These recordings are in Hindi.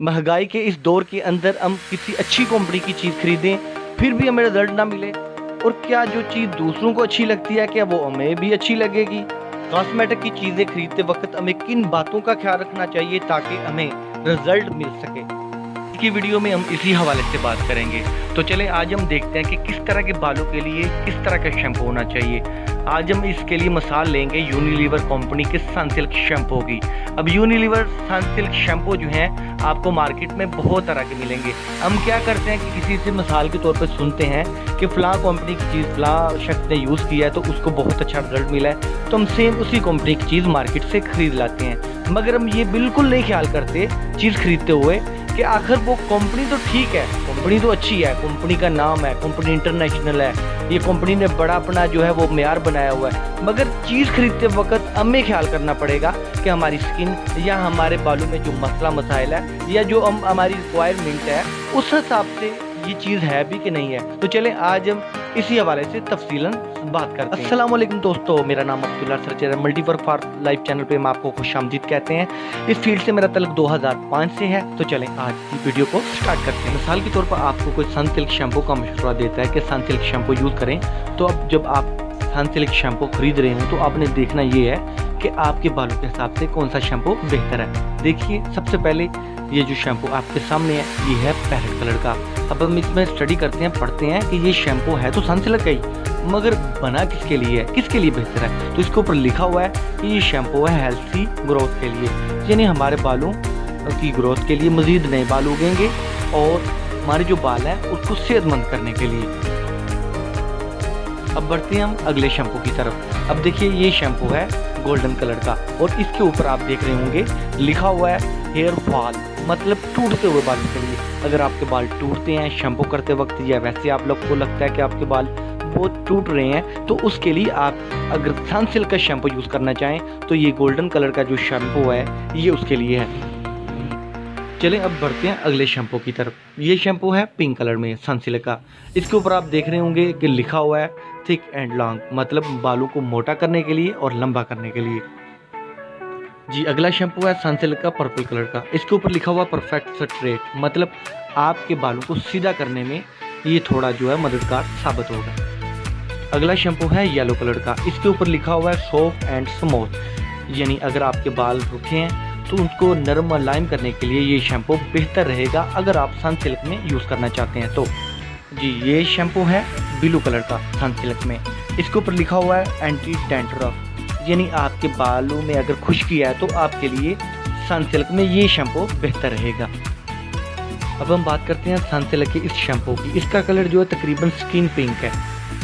महंगाई के इस दौर के अंदर हम किसी अच्छी कंपनी की चीज़ खरीदें फिर भी हमें रिजल्ट ना मिले, और क्या जो चीज़ दूसरों को अच्छी लगती है क्या वो हमें भी अच्छी लगेगी? कॉस्मेटिक की चीज़ें खरीदते वक्त हमें किन बातों का ख्याल रखना चाहिए ताकि हमें रिजल्ट मिल सके? की वीडियो में हम इसी हवाले से बात करेंगे। तो चलें आज हम देखते हैं कि किस तरह के बालों के लिए किस तरह का शैम्पू होना चाहिए। आज हम इसके लिए मिसाल लेंगे यूनिलीवर कंपनी के सनसिल्क शैम्पू की। अब यूनिलीवर सनसिल्क शैम्पू जो हैं आपको मार्केट में बहुत तरह के मिलेंगे। हम क्या करते हैं कि किसी से मिसाल के तौर पर सुनते हैं कि फ़लाँ कंपनी की चीज़ फ़लाँ शख्स ने यूज़ किया है तो उसको बहुत अच्छा रिजल्ट मिला है, तो हम सेम उसी कंपनी की चीज़ मार्केट से ख़रीद लाते हैं। मगर हम ये बिल्कुल नहीं ख्याल करते चीज़ खरीदते हुए कि आखिर वो कंपनी तो ठीक है, कंपनी तो अच्छी है, कंपनी का नाम है, कंपनी इंटरनेशनल है, ये कंपनी ने बड़ा अपना जो है वो मेयार बनाया हुआ है, मगर चीज़ खरीदते वक्त हमें ख्याल करना पड़ेगा कि हमारी स्किन या हमारे बालों में जो मसला मसाइल है या जो हमारी रिक्वायरमेंट है उस हिसाब से ये चीज़ है भी कि नहीं है। तो चलें आज हम इसी हवाले से तफसीलन बात करते हैं। अस्सलाम वालेकुम दोस्तों, मेरा नाम अब्दुल्ला सरचेर मल्टीवर्क फॉर लाइफ चैनल पे हम आपको खुशामदीद कहते हैं। इस फील्ड से मेरा तल्लुक 2005 से है। तो चलें आज की वीडियो को स्टार्ट करते हैं। मिसाल के तौर पर आपको कोई सनसिल्क शैम्पू का मशवरा देता है कि सनसिल्क शैम्पू यूज़ करें, तो अब जब आप सनसिल्क शैम्पू खरीद रहे हो तो आपने देखना ये है कि आपके बालों के हिसाब से कौन सा शैम्पू बेहतर है। देखिए सबसे पहले ये जो शैम्पू आपके सामने है ये है पैरेट कलर का। अब हम इसमें स्टडी करते हैं, पढ़ते हैं कि ये शैम्पू है तो सनसिल्क का ही, मगर बना किसके लिए है, किसके लिए बेहतर है। तो इसके ऊपर लिखा हुआ है कि ये शैम्पू है हेल्थी ग्रोथ के लिए, यानी हमारे बालों की ग्रोथ के लिए, मज़ीद नए बाल उगेंगे और हमारे जो बाल हैं उसको सेहतमंद करने के लिए। अब बढ़ते हैं हम अगले शैम्पू की तरफ। अब देखिए ये शैम्पू है गोल्डन कलर का और इसके ऊपर आप देख रहे होंगे लिखा हुआ है हेयर फॉल, मतलब टूटते हुए बालों के लिए। अगर आपके बाल टूटते हैं शैम्पू करते वक्त या वैसे आप लोग को लगता है कि आपके बाल बहुत टूट रहे हैं, तो उसके लिए आप अगर सनसिल्क का शैम्पू यूज़ करना चाहें तो ये गोल्डन कलर का जो शैम्पू है ये उसके लिए है। चलें अब बढ़ते हैं अगले शैम्पू की तरफ। ये शैम्पू है पिंक कलर में सनसिल्क का। इसके ऊपर आप देख रहे होंगे कि लिखा हुआ है थिक एंड लॉन्ग, मतलब बालों को मोटा करने के लिए और लंबा करने के लिए। जी अगला शैम्पू है सनसिल्क का पर्पल कलर का। इसके ऊपर लिखा हुआ परफेक्ट स्ट्रेट, मतलब आपके बालों को सीधा करने में ये थोड़ा जो है मददगार साबित होगा। अगला शैम्पू है येलो कलर का। इसके ऊपर लिखा हुआ है सॉफ्ट एंड स्मूथ, यानी अगर आपके बाल रुखे हैं तो उनको नरम मुलायम करने के लिए ये शैम्पू बेहतर रहेगा अगर आप सनसिल्क में यूज़ करना चाहते हैं तो। जी ये शैम्पू है ब्लू कलर का सनसिल्क में। इसके ऊपर लिखा हुआ है एंटी डैंड्रफ, यानी आपके बालों में अगर खुश्की है तो आपके लिए सनसिल्क में ये शैम्पू बेहतर रहेगा। अब हम बात करते हैं सनसिल्क के इस शैम्पू की। इसका कलर जो है तकरीबन स्किन पिंक है,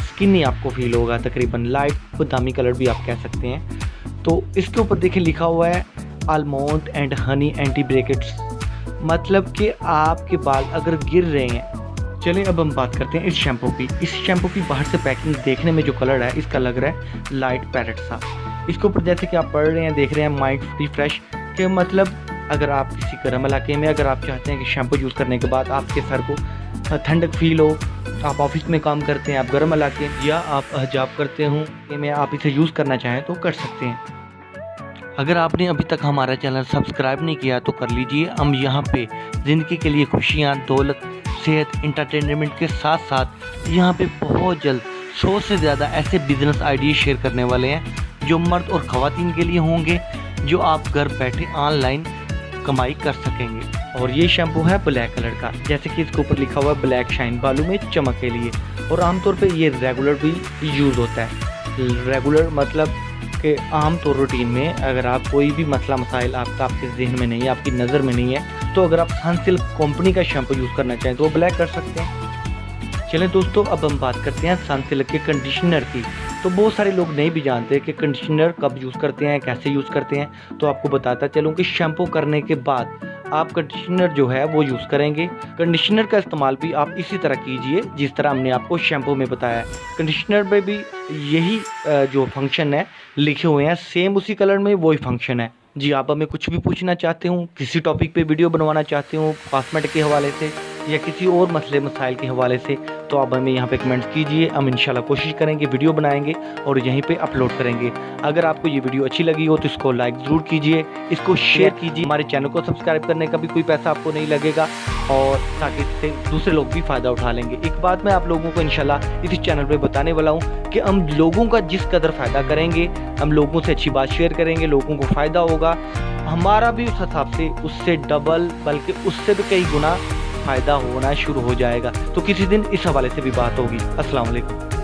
स्किन ही आपको फील होगा, तकरीबन लाइट बादामी कलर भी आप कह सकते हैं। तो इसके ऊपर देखिए लिखा हुआ है almond and honey anti brackets, मतलब कि आपके बाल अगर गिर रहे हैं। चलिए अब हम बात करते हैं इस शैम्पू की। इस शैम्पू की बाहर से पैकिंग देखने में जो कलर है इसका लग रहा है लाइट पैरेट सा। इसके ऊपर जैसे कि आप पढ़ रहे हैं देख रहे हैं माइंड फ्री फ्रेश, के मतलब अगर आप किसी गर्म इलाके में अगर आप चाहते हैं कि शैम्पू यूज़ करने के बाद आपके सर को ठंडक फील हो, आप ऑफिस में काम करते हैं, आप गर्म इलाके या आप जॉब करते हों में आप इसे यूज़ करना चाहें तो कर सकते हैं। अगर आपने अभी तक हमारा चैनल सब्सक्राइब नहीं किया तो कर लीजिए। हम यहाँ पे ज़िंदगी के लिए खुशियाँ, दौलत, सेहत, इंटरटेनमेंट के साथ साथ यहाँ पे बहुत जल्द 100 से ज़्यादा ऐसे बिजनेस आइडिया शेयर करने वाले हैं जो मर्द और ख़वातीन के लिए होंगे, जो आप घर बैठे ऑनलाइन कमाई कर सकेंगे। और ये शैम्पू है ब्लैक कलर का, जैसे कि इसके ऊपर लिखा हुआ है ब्लैक शाइन, बालों में चमक के लिए। और आमतौर पे ये रेगुलर भी यूज़ होता है। रेगुलर मतलब कि आम तौर रूटीन में अगर आप कोई भी मसला मसाइल आपके जहन में नहीं है, आपकी नज़र में नहीं है, तो अगर आप सनसिल्क कंपनी का शैम्पू यूज़ करना चाहें तो वो ब्लैक कर सकते हैं। चलें दोस्तों अब हम बात करते हैं सनसिल्क के कंडीशनर की। तो बहुत सारे लोग नहीं भी जानते कि कंडीशनर कब यूज़ करते हैं, कैसे यूज़ करते हैं। तो आपको बताता चलूँ कि शैम्पू करने के बाद आप कंडीशनर जो है वो यूज़ करेंगे। कंडीशनर का इस्तेमाल भी आप इसी तरह कीजिए जिस तरह हमने आपको शैम्पू में बताया है। कंडीशनर में भी यही जो फंक्शन है लिखे हुए हैं, सेम उसी कलर में वही फंक्शन है। जी आप हमें कुछ भी पूछना चाहते हो, किसी टॉपिक पे वीडियो बनवाना चाहते हो कॉस्मेटिक के हवाले से या किसी और मसले मसाइल के हवाले से, तो आप हमें यहाँ पे कमेंट्स कीजिए, हम इंशाल्लाह कोशिश करेंगे, वीडियो बनाएंगे और यहीं पे अपलोड करेंगे। अगर आपको ये वीडियो अच्छी लगी हो तो इसको लाइक ज़रूर कीजिए, इसको शेयर कीजिए। हमारे चैनल को सब्सक्राइब करने का भी कोई पैसा आपको नहीं लगेगा और ताकि इससे दूसरे लोग भी फ़ायदा उठा लेंगे। एक बात मैं आप लोगों को इंशाल्लाह इसी चैनल पे बताने वाला हूँ कि हम लोगों का जिस कदर फ़ायदा करेंगे, हम लोगों से अच्छी बात शेयर करेंगे, लोगों को फ़ायदा होगा, हमारा भी उस हिसाब से उससे डबल बल्कि उससे भी कई गुना फ़ायदा होना शुरू हो जाएगा। तो किसी दिन इस हवाले से भी बात होगी। अस्सलाम वालेकुम।